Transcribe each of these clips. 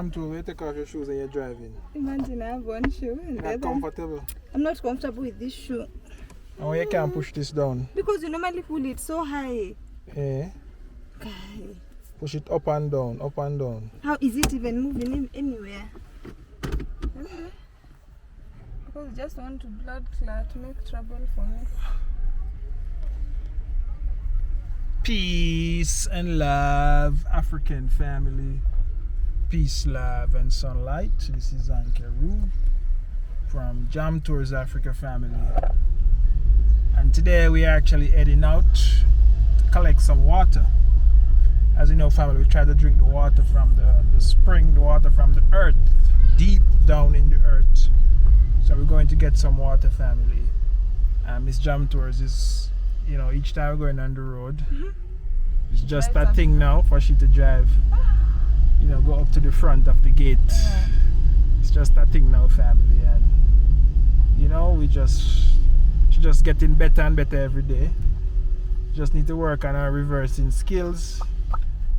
I'm told you take off your shoes and you're driving. Imagine I have one shoe and You're the not other. comfortable. I'm not comfortable with this shoe. Oh, you can't push this down. Because you normally pull it so high. Yeah. Guy. Push it up and down, up and down. How is it even moving anywhere? Because I just want to blood clot, make trouble for me. Peace and love, African family. Peace, love, and sunlight. This is Ankeru from Jam Tours Africa family. And today we are actually heading out to collect some water. As you know, family, we try to drink the water from the spring, the water from the earth, deep down in the earth. So we're going to get some water, family. Miss Jam Tours is, you know, each time we're going on the road, it's just that thing now for she to drive, you know, go up to the front of the gate. Yeah. It's just that thing now, family. And, you know, she's just getting better and better every day. Just need to work on her reversing skills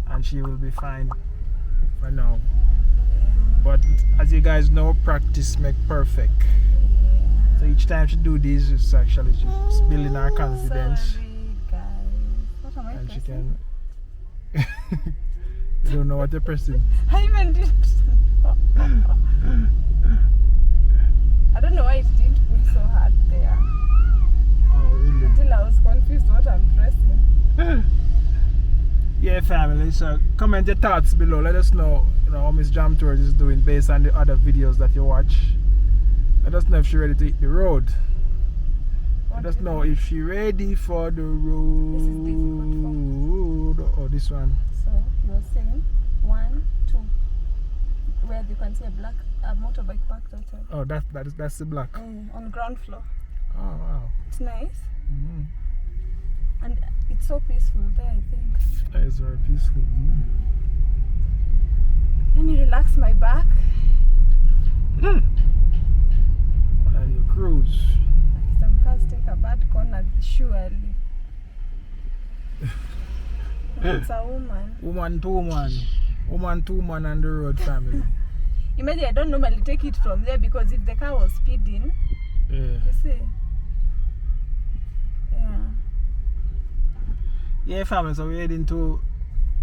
and she will be fine for now. But as you guys know, practice make perfect. So each time she do this, it's actually she's building her confidence. Sorry, guys. What am I And she pressing? can. You don't know what you're pressing. I even didn't. I don't know why it didn't pull so hard there. Oh, really? Until I was confused what I'm pressing. Yeah, family. So comment your thoughts below. Let us know, you know, how Miss Jam Tours is doing based on the other videos that you watch. Let us know if she's ready to hit the road. Let us know if she's ready for the road. This is difficult Oh, this one. So you're saying 1, 2, where you can see a black motorbike parked outside. Oh, that's the black. On ground floor. Oh, wow. It's nice. Mm-hmm. And it's so peaceful there, I think. That is very peaceful. Mm. Let me relax my back. And you cruise. Some cars take a bad corner, surely. It's a woman. Woman to woman. Woman to woman on the road, family. Imagine I don't normally take it from there because if the car was speeding, Yeah. you see. Yeah. Yeah, family, so we're heading to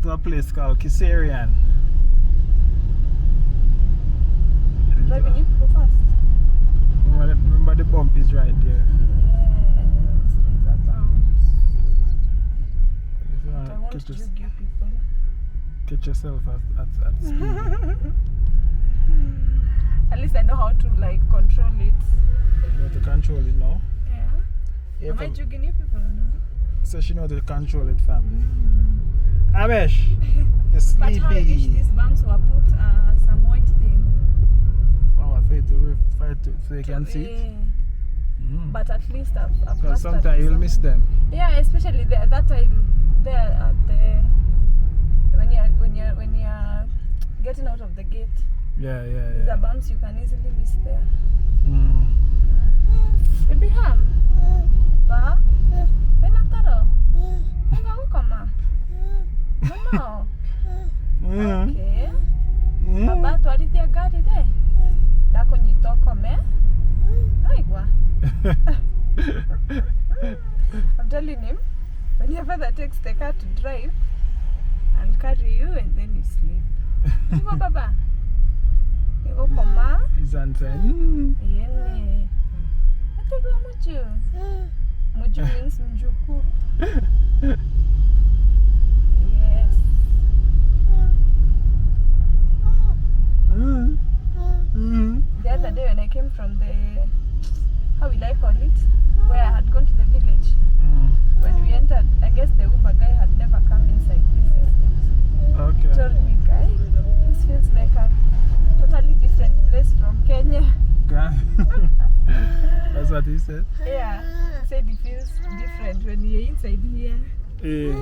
a place called Kiserian. Driving you go fast. Remember the bump is right there. Yes, there's a bounce. If you But I want won't to jug you people. catch yourself at speed. At least I know how to like control it. You have to control it now. Yeah. Yeah, Am I jugging you people now? so she knows to control it, family. Amesh, you're But sleepy. how I wish these bumps were put some white thing. Oh, so you can see it. Yeah. But at least I've Because mastered sometimes you'll some. miss them. Yeah, especially that time there at the when you're getting out of the gate. Yeah. There's a bumps you can easily miss there. Mm. Baby ham. Ba? Benataro. Nga ukoma. No. Okay. Baba twalithia gari de. Dako nyitoko me. Aigwa. I'm telling him, when your father takes the car to drive, I'll carry you and then you sleep. Go baba. You go koma. He's answering. Yene. Ategwa muju. Muju means mjuku. Yes. The other day when I came from the, how will I call it? Where I had gone to the village. When we entered, I guess the Uber guy had never come inside this estate. Okay. He told me, guy, this feels like a totally different place from Kenya. That's what he said. Yeah, he said it feels different when you're inside here. Yeah.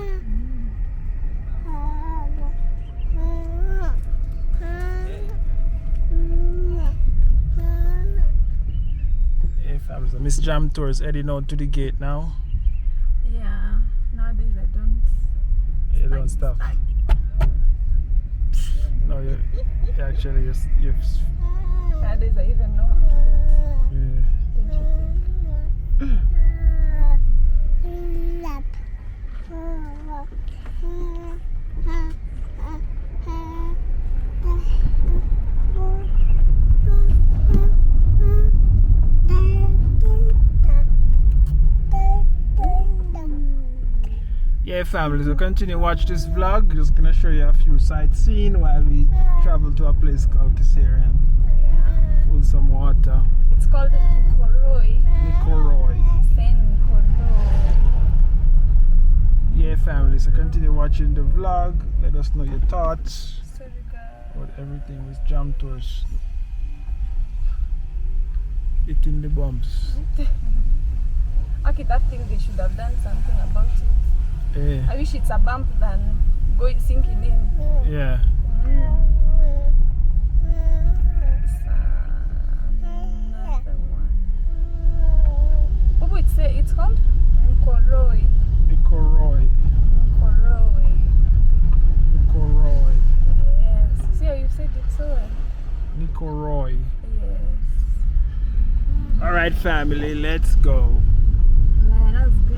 Hey, fam, so Miss Jam Tours heading out to the gate now. Yeah, nowadays I don't. You don't stop. Stag. No Oh, you actually, you've Nowadays I even know how to read. yeah. Don't you think? Yeah, family, so continue watch this vlog. Just gonna show you a few sightseeing while we travel to a place called Kisarian. Yeah. Full some water. It's called Nikoroi. Nikoroy. Saint Nikoroi. Yeah, family, so continue watching the vlog. Let us know your thoughts Sorry, guys. about everything with Jam Tours. Hitting the bumps. Okay, that thing they should have done something about it. Yeah. I wish it's a bump than sinking in. Yeah. That's another one. What would say it's called? Nikoroi. Nikoroy. Nikoroi. Nikoroy. Yes. See how you said it so well? Nikoroy. Yes. Alright, family, let's go. Let us go.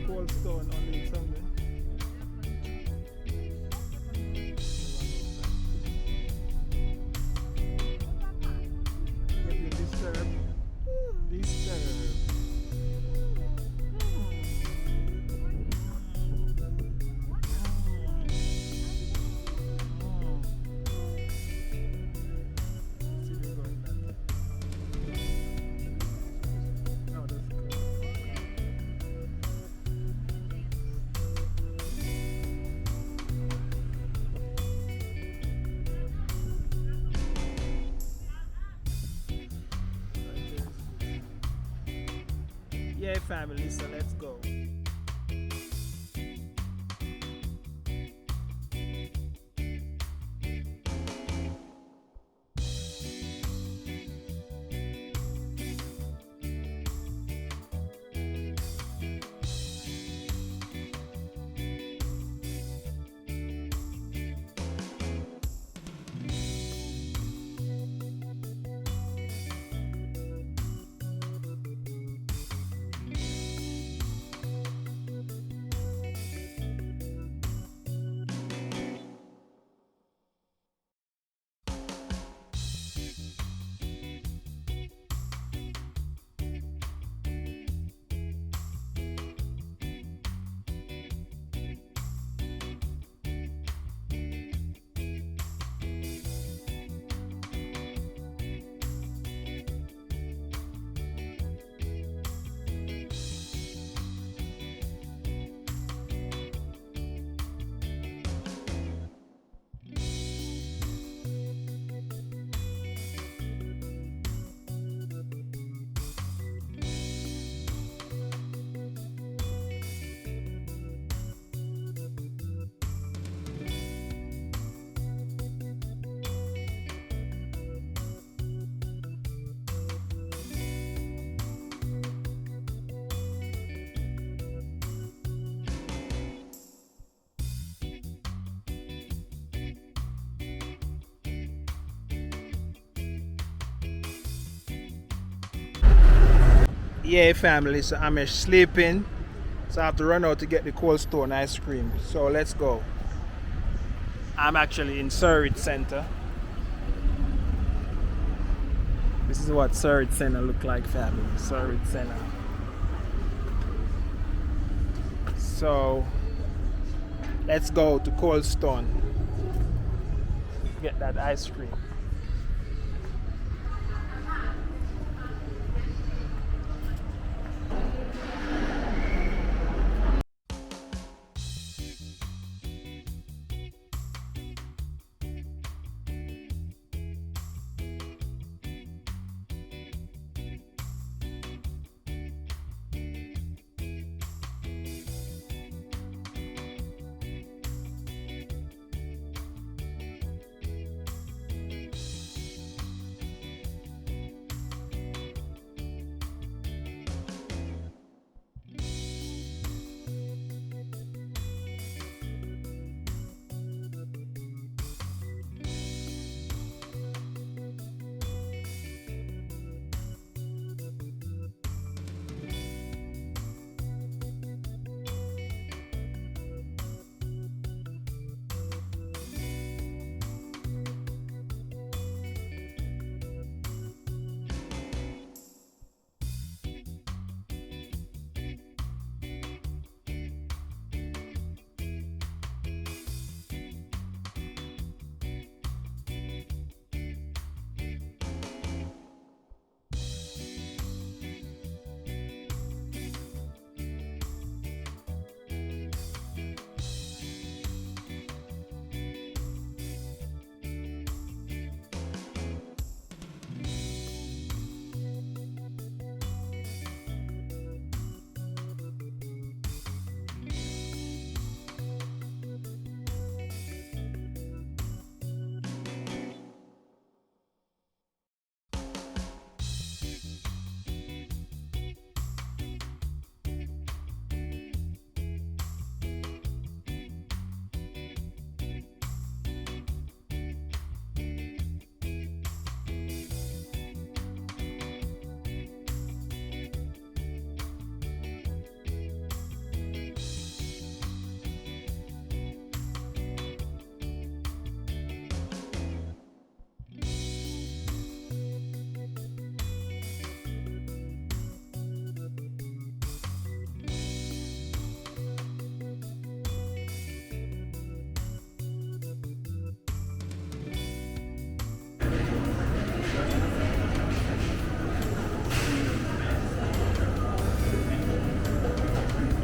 Cold Stone on the Sunday. Get you disturbed. Disturbed. See me going that. Oh, that's cool. Yeah, family, so let's go. Yeah, family, so I'm sleeping, so I have to run out to get the Cold Stone ice cream. So let's go. I'm actually in Surrey Center. This is what Surrey Center look like, family. Surrey Center. So let's go to Cold Stone. Get that ice cream.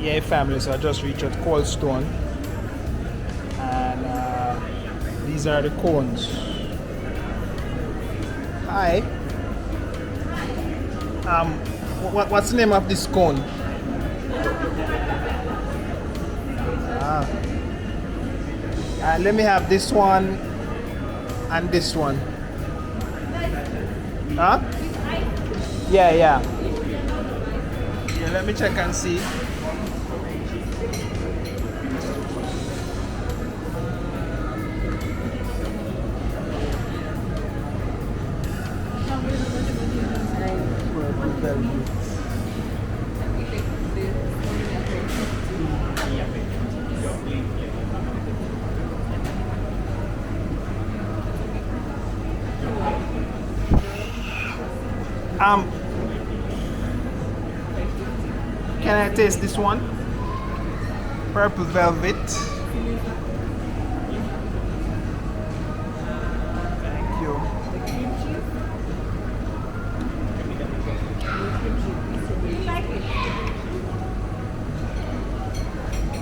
Yeah, family. So I just reached at Cold Stone, and these are the cones. Hi. What's the name of this cone? Let me have this one and this one. Huh? Yeah. Yeah, let me check and see. Can I taste this one? Purple velvet. Thank you.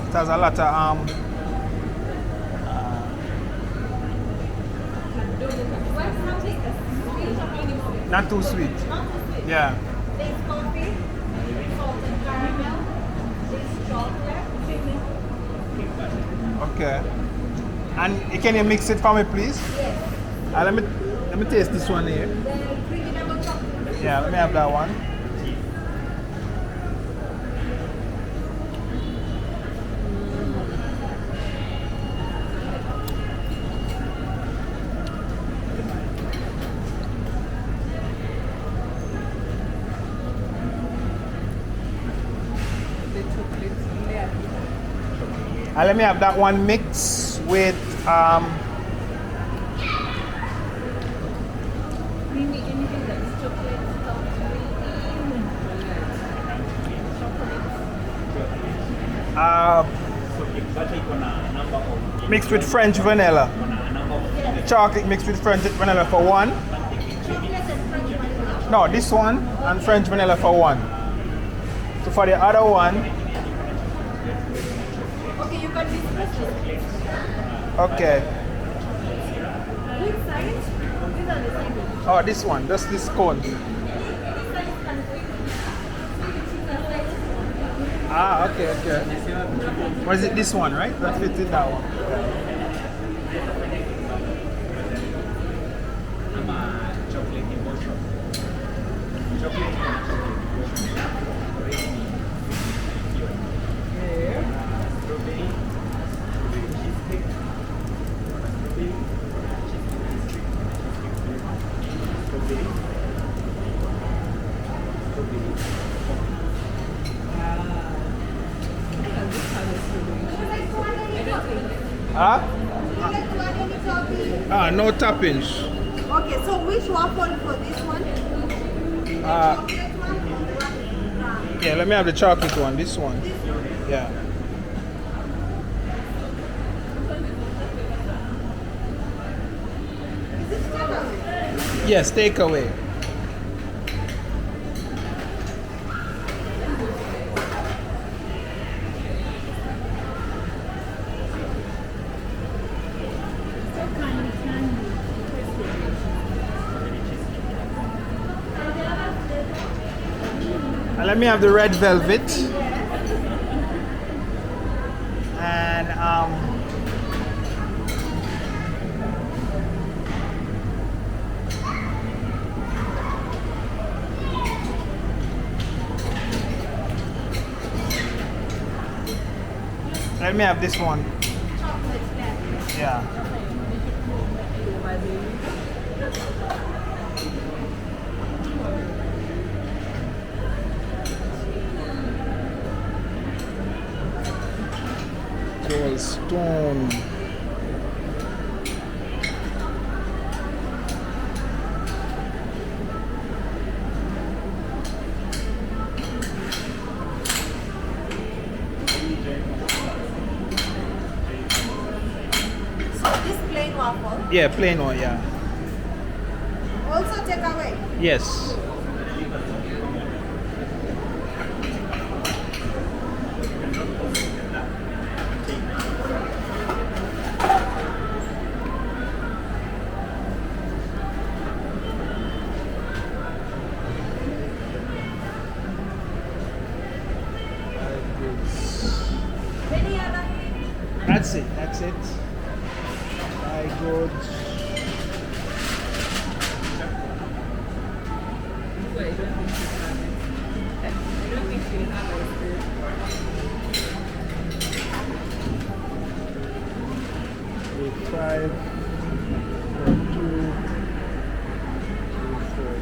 It has a lot of not too sweet. Yeah. There's coffee, salted caramel, there's chocolate. Okay. And can you mix it for me, please? Yes. Let me taste this one here. The creamy double chocolate. Yeah, let me have that one. And let me have that one mix with Creamy, anything that's chocolate, mixed with French vanilla. Chocolate mixed with French vanilla for one. No, this one and French vanilla for one. So for the other one, Okay, you got this crystal. okay. Which size? These are the same. Oh, this one, just this cone. Ah, okay. What is it? This one, right? That fits in that one. Huh? No toppings. Okay, so which waffle for this one? Chocolate one or what? Yeah, let me have the chocolate one. This one. Yeah. Yes, takeaway. And let me have the red velvet. And let me have this one. Yeah. Cold Stone. So this plain waffle. Yeah, plain one, yeah. Also take away. goods. Any other? That's it. Dry goods. I don't think she'll have ice cream. 5, 2, 4.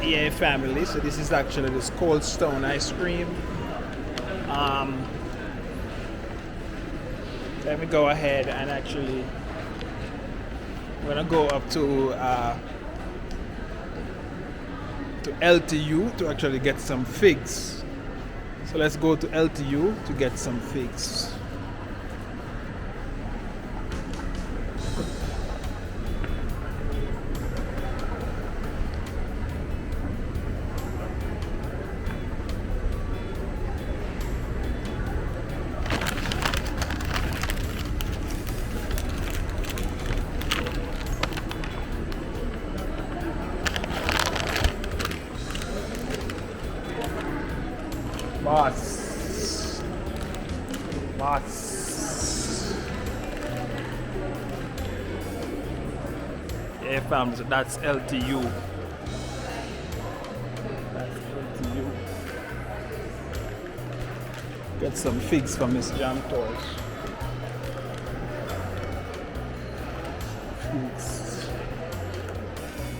Yeah, family. So this is actually this Cold Stone ice cream. Let me go ahead and actually, I'm gonna go up to LTU to actually get some figs. So let's go to LTU to get some figs. Boss. Yeah, fam, so that's LTU. That's LTU. Get some figs from Miss Jam Tours. Figs.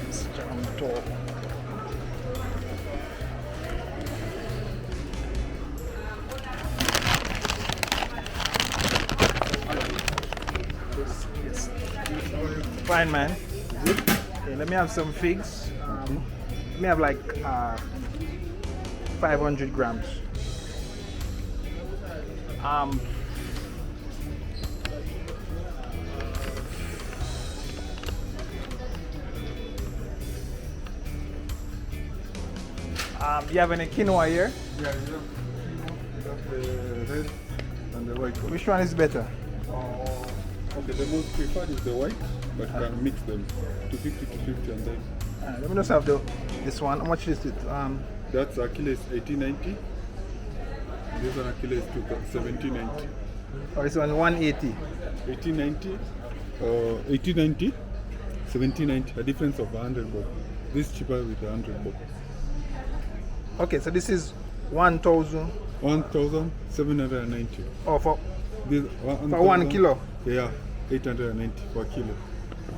Miss Jam Tour. Fine, man. Good. Okay, let me have some figs. Let me have like 500 grams. Do you have any quinoa here? Yeah, you got the red and the white one. Which one is better? Okay, the most preferred is the white, but you can mix them to 50 to 50 and then. Let me just have this one. How much is it? That's Achilles 1890. This one Achilles 1790. Oh, this one 180. 1890, 1890, 1790, a difference of 100 bob. This is cheaper with the 100 bob. Okay, so this is 1,000. 1790. Oh, for This, 1 kilo. Yeah, 890 per kilo.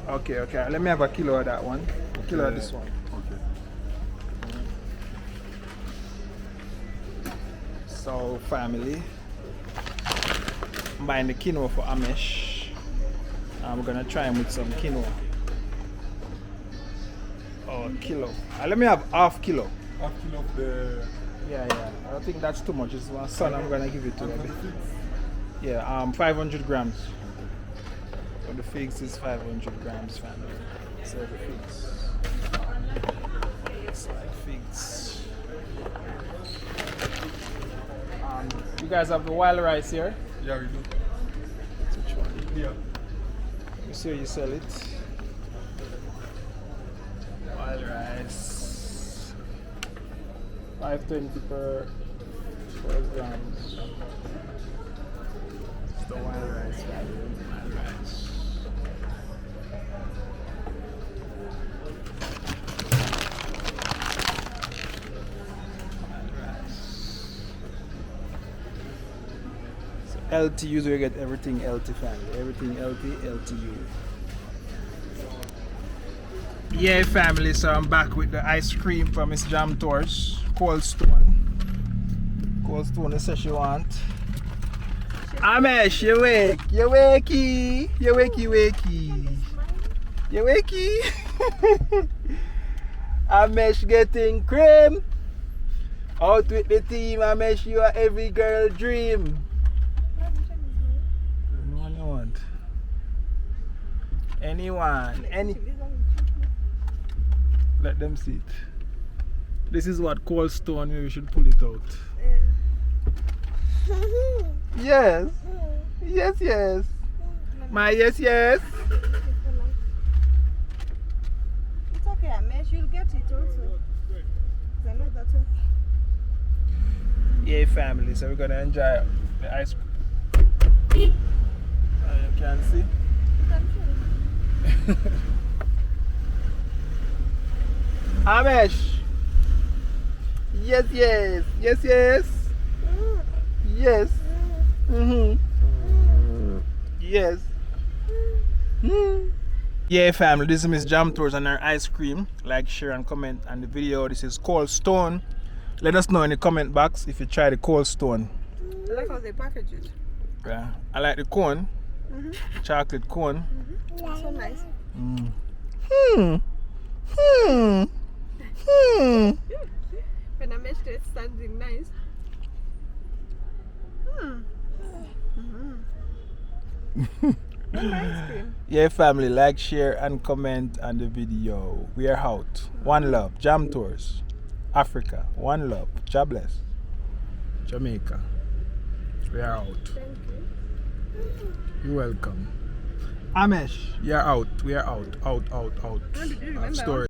Okay. Let me have a kilo of that one. A kilo of this one. Okay. So, family, I'm buying the quinoa for Amesh. I'm gonna try him with some quinoa. Oh, a kilo. Let me have half kilo. Half kilo of the. Yeah. I don't think that's too much. It's my son. I'm gonna give it to him. Yeah, 500 grams. So the figs is 500 grams, family. So the figs. It's like figs. You guys have the wild rice here? Yeah, we do. Which one? Yeah. Let me see how you sell it. Wild rice. 520 per 4 grams. It's the wild rice, family. Wild rice. LTU, so you get everything LT family. Everything LT, LTU. Yeah, family, so I'm back with the ice cream from Miss Jam Tours. Cold Stone. Cold Stone is what she want. Amesh, you wake. You wakey. You wakey. You wakey. Amesh getting cream. Out with the team, Amesh, you are every girl dream. Anyone, any. Let them see it. This is what cold stone. Maybe we should pull it out. Yes. Yes, yes. My yes, yes. It's okay, Amesh. You'll get it also. I know that one. Yeah, family. So we're gonna enjoy the ice cream. You can see. Amesh. Yes, yes. Yes, yes. Yes. Yes. Yeah, family. This is Miss Jam Tours and her ice cream. Like, share, and comment on the video. This is Cold Stone. Let us know in the comment box if you try the Cold Stone. I like how they package it. Yeah, I like the cone. Chocolate cone. So nice. When Amesh tastes something nice. Ice cream. Yeah, family, like, share, and comment on the video. We are out. One love. Jam Tours. Africa. One love. God bless. Jamaica. We are out. Thank you. You're welcome. Amesh, you're out. We are out. Out, out, out. How did you Of remember? story.